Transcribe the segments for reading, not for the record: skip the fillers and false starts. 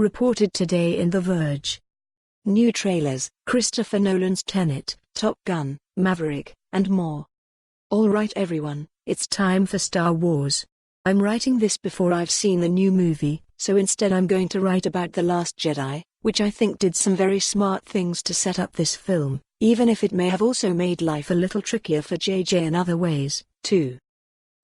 reported today in The Verge. New trailers, Christopher Nolan's Tenet, Top Gun, Maverick, and more. Alright everyone, it's time for Star Wars. I'm writing this before I've seen the new movie, so instead I'm going to write about The Last Jedi, which I think did some very smart things to set up this film, even if it may have also made life a little trickier for JJ in other ways, too.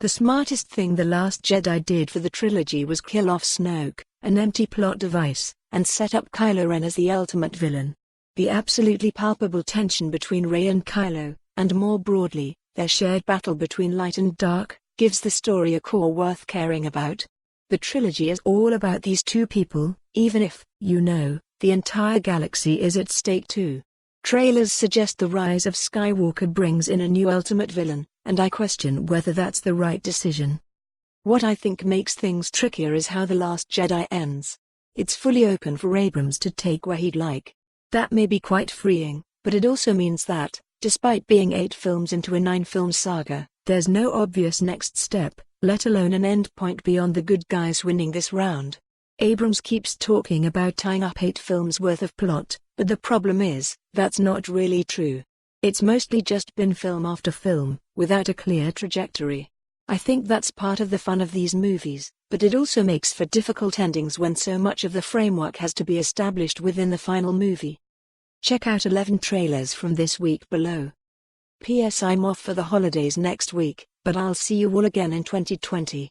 The smartest thing The Last Jedi did for the trilogy was kill off Snoke, an empty plot device, and set up Kylo Ren as the ultimate villain. The absolutely palpable tension between Rey and Kylo, and more broadly, their shared battle between light and dark, gives the story a core worth caring about. The trilogy is all about these two people, even if, the entire galaxy is at stake too. Trailers suggest the Rise of Skywalker brings in a new ultimate villain, and I question whether that's the right decision. What I think makes things trickier is how The Last Jedi ends. It's fully open for Abrams to take where he'd like. That may be quite freeing, but it also means that, despite being 8 films into a 9-film saga, there's no obvious next step, let alone an end point beyond the good guys winning this round. Abrams keeps talking about tying up 8 films worth of plot, but the problem is, that's not really true. It's mostly just been film after film, without a clear trajectory. I think that's part of the fun of these movies, but it also makes for difficult endings when so much of the framework has to be established within the final movie. Check out 11 trailers from this week below. P.S. I'm off for the holidays next week, but I'll see you all again in 2020.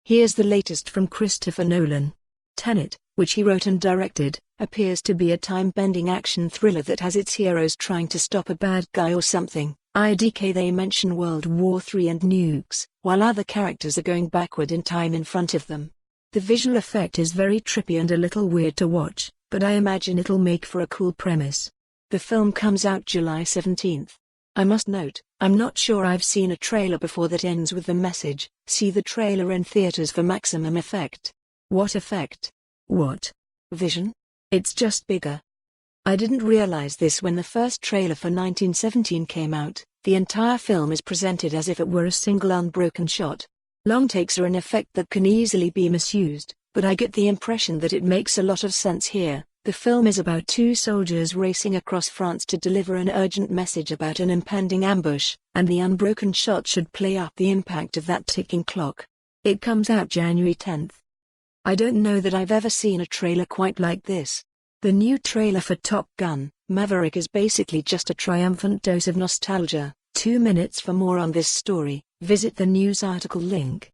Here's the latest from Christopher Nolan. Tenet, which he wrote and directed, appears to be a time-bending action thriller that has its heroes trying to stop a bad guy or something. IDK they mention World War III and nukes, while other characters are going backward in time in front of them. The visual effect is very trippy and a little weird to watch, but I imagine it'll make for a cool premise. The film comes out July 17th. I must note, I'm not sure I've seen a trailer before that ends with the message, "See the trailer in theaters for maximum effect." What effect? What vision? It's just bigger. I didn't realize this when the first trailer for 1917 came out. The entire film is presented as if it were a single unbroken shot. Long takes are an effect that can easily be misused, but I get the impression that it makes a lot of sense here. The film is about 2 soldiers racing across France to deliver an urgent message about an impending ambush, and the unbroken shot should play up the impact of that ticking clock. It comes out January 10th. I don't know that I've ever seen a trailer quite like this. The new trailer for Top Gun, Maverick is basically just a triumphant dose of nostalgia. 2 minutes for more on this story, visit the news article link.